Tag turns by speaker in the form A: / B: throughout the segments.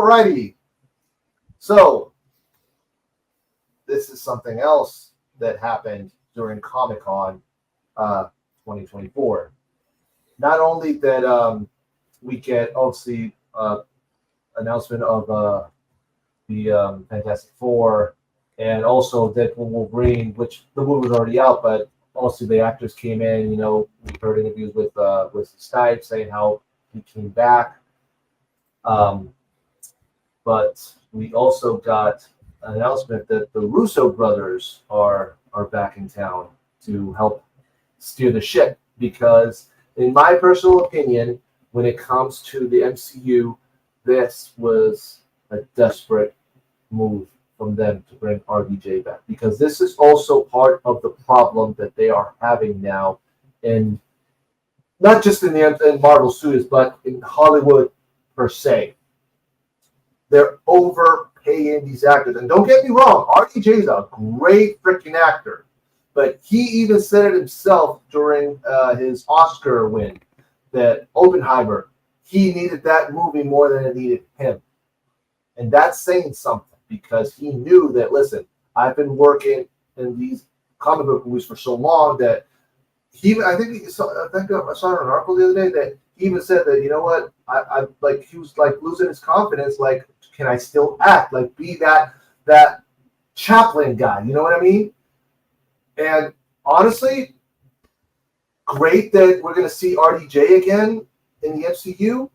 A: righty. So this is something else that happened during Comic-Con 2024. Not only that we get obviously announcement of the Fantastic Four, and also Deadpool Wolverine, which the movie was already out, but also the actors came in. You know, we heard interviews with Snipes saying how he came back. But we also got an announcement that the Russo brothers are back in town to help steer the ship, because in my personal opinion, when it comes to the MCU, this was a desperate move from them to bring RDJ back, because this is also part of the problem that they are having now, in not just in Marvel Studios, but in Hollywood per se. They're overpaying these actors. And don't get me wrong, RDJ is a great freaking actor. But he even said it himself during his Oscar win, that Oppenheimer, he needed that movie more than it needed him. And that's saying something, because he knew that, listen, I've been working in these comic book movies for so long that I think I saw an article the other day that he even said that, you know what, I like, he was like losing his confidence, like, can I still act, like be that Chaplin guy, you know what I mean? And honestly, great that we're going to see RDJ again in the MCU.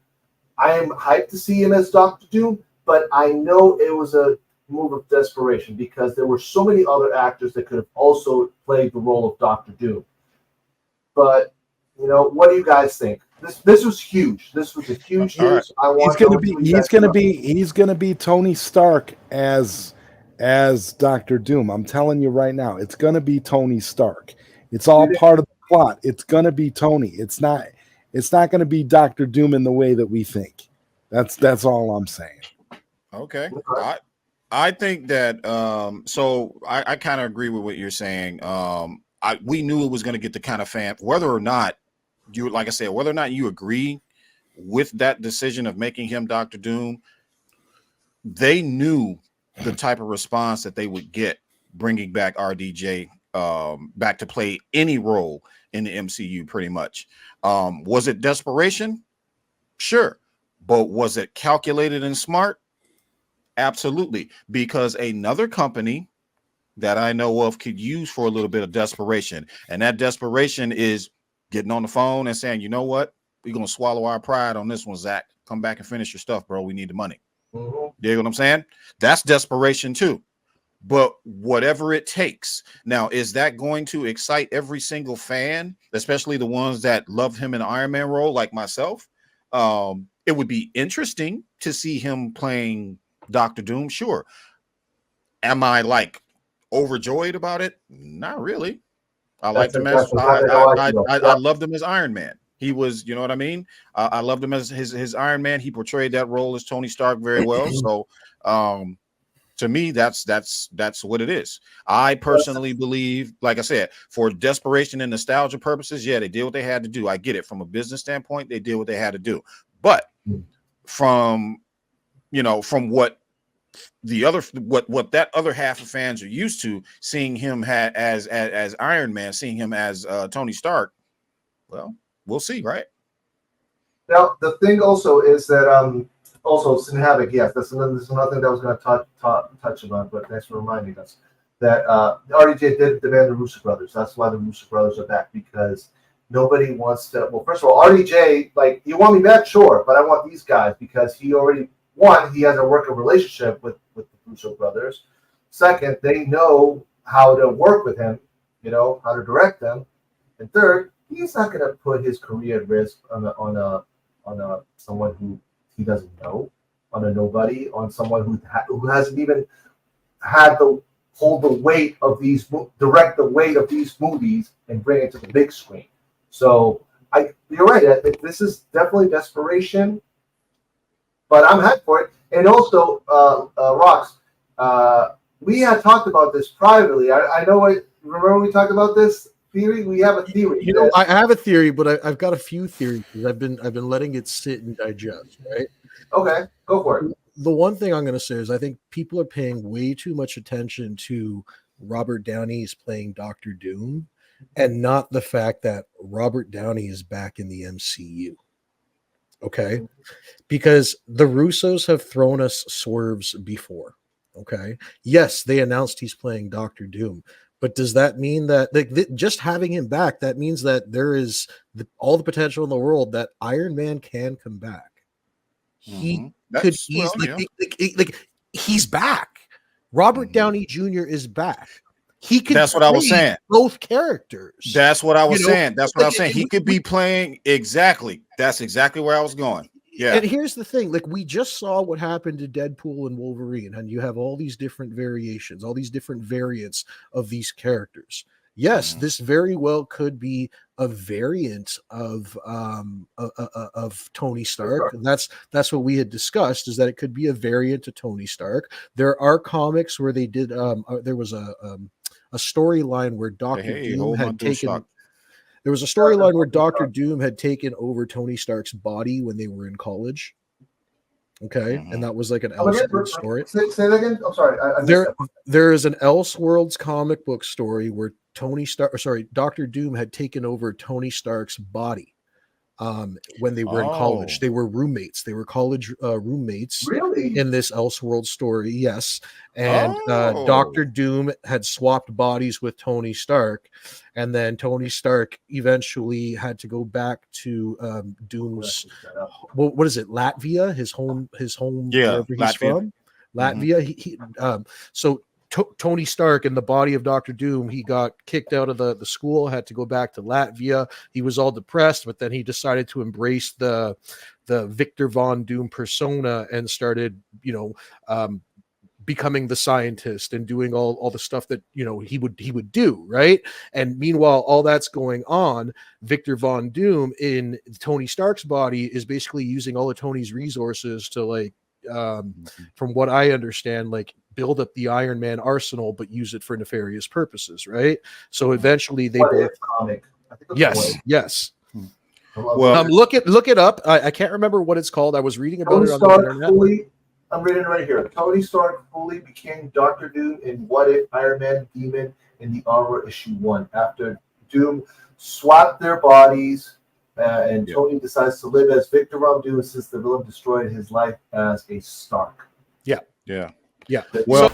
A: I am hyped to see him as Doctor Doom, but I know it was a move of desperation, because there were so many other actors that could have also played the role of Doctor Doom. But, you know, what do you guys think? This was huge. This was a huge news.
B: He's gonna be Tony Stark as Doctor Doom. I'm telling you right now, it's gonna be Tony Stark. It's all part of the plot. It's gonna be Tony. It's not gonna be Doctor Doom in the way that we think. That's all I'm saying.
C: Okay. I think that so I kind of agree with what you're saying. We knew it was going to get the kind of fan, whether or not you, like I said, whether or not you agree with that decision of making him Doctor Doom, they knew the type of response that they would get bringing back RDJ back to play any role in the MCU, pretty much. Was it desperation? Sure. But was it calculated and smart? Absolutely. Because another company that I know of could use for a little bit of desperation, and that desperation is getting on the phone and saying, you know what, we're going to swallow our pride on this one, Zach. Come back and finish your stuff, bro. We need the money. You know what I'm saying? That's desperation too. But whatever it takes. Now, is that going to excite every single fan, especially the ones that love him in an Iron Man role like myself? It would be interesting to see him playing Doctor Doom, sure. Am I like overjoyed about it? Not really. I liked him as I loved him as Iron Man. He was, you know what I mean? I loved him as his Iron Man. He portrayed that role as Tony Stark very well. So to me, that's what it is. I personally believe, like I said, for desperation and nostalgia purposes, yeah, they did what they had to do. I get it. From a business standpoint, they did what they had to do. But from what that other half of fans are used to, seeing him as Iron Man, seeing him as Tony Stark, well, we'll see, right?
A: Now, the thing also is that also Sin Havoc, yes, this is another thing that I was going to touch on, but thanks for reminding us that RDJ did demand the Russo brothers. That's why the Russo brothers are back, because nobody wants to. Well, first of all, RDJ, like, you want me back, sure, but I want these guys, because he already. One, he has a working relationship with the Russo brothers. Second, they know how to work with him, you know, how to direct them. And third, he's not going to put his career at risk on someone who he doesn't know, on a nobody, on someone who hasn't even had to hold the weight of these, direct the weight of these movies and bring it to the big screen. So you're right. This is definitely desperation. But I'm happy for it. And also, Rox, we had talked about this privately. I know. Remember we talked about this theory? We have a theory.
D: You know, I have a theory, but I've got a few theories. I've been letting it sit and digest. Right?
A: Okay, go for it.
D: the one thing I'm going to say is I think people are paying way too much attention to Robert Downey is playing Doctor Doom, and not the fact that Robert Downey is back in the MCU. Okay, because the Russos have thrown us swerves before. Okay, yes, they announced he's playing Doctor Doom, but does that mean that just having him back, that means that there is all the potential in the world that Iron Man can come back? He could easily he's back. Robert Downey Jr. is back. He could.
C: That's what I was saying.
D: Both characters.
C: That's what I was saying. That's what I was saying. He could be playing exactly. That's exactly where I was going. Yeah.
D: And here's the thing: like, we just saw what happened to Deadpool and Wolverine, and you have all these different variations, all these different variants of these characters. Yes, this very well could be a variant of Tony Stark. And that's what we had discussed, is that it could be a variant of Tony Stark. There are comics where they did. There was a storyline where Doctor Doom had taken. There was a storyline where Doctor Doom had taken over Tony Stark's body when they were in college. Okay, and that was like an Elseworlds story.
A: Say that again. I'm sorry.
D: There is an Elseworlds comic book story where Doctor Doom had taken over Tony Stark's body when they were in college. They were roommates. They were college roommates.
A: Really?
D: In this Elseworlds story, yes. And Doctor Doom had swapped bodies with Tony Stark, and then Tony Stark eventually had to go back to Doom's what is it, Latvia, his home wherever he's from. Latvia. So Tony Stark, in the body of Doctor Doom, he got kicked out of the school, had to go back to Latvia. He was all depressed, but then he decided to embrace the Victor Von Doom persona and started, becoming the scientist and doing all the stuff that he would do, right? And meanwhile, all that's going on, Victor Von Doom in Tony Stark's body is basically using all of Tony's resources to from what I understand, build up the Iron Man arsenal, but use it for nefarious purposes, right? So eventually they both. Yes. Well, look it up. I can't remember what it's called. I was reading about it on the internet.
A: I'm reading right here. Tony Stark fully became Doctor Doom in What If Iron Man Demon in the Armor issue 1 after Doom swapped their bodies. And Tony decides to live as Victor Von Doom since the villain destroyed his life as a Stark.
D: Yeah.
C: Well,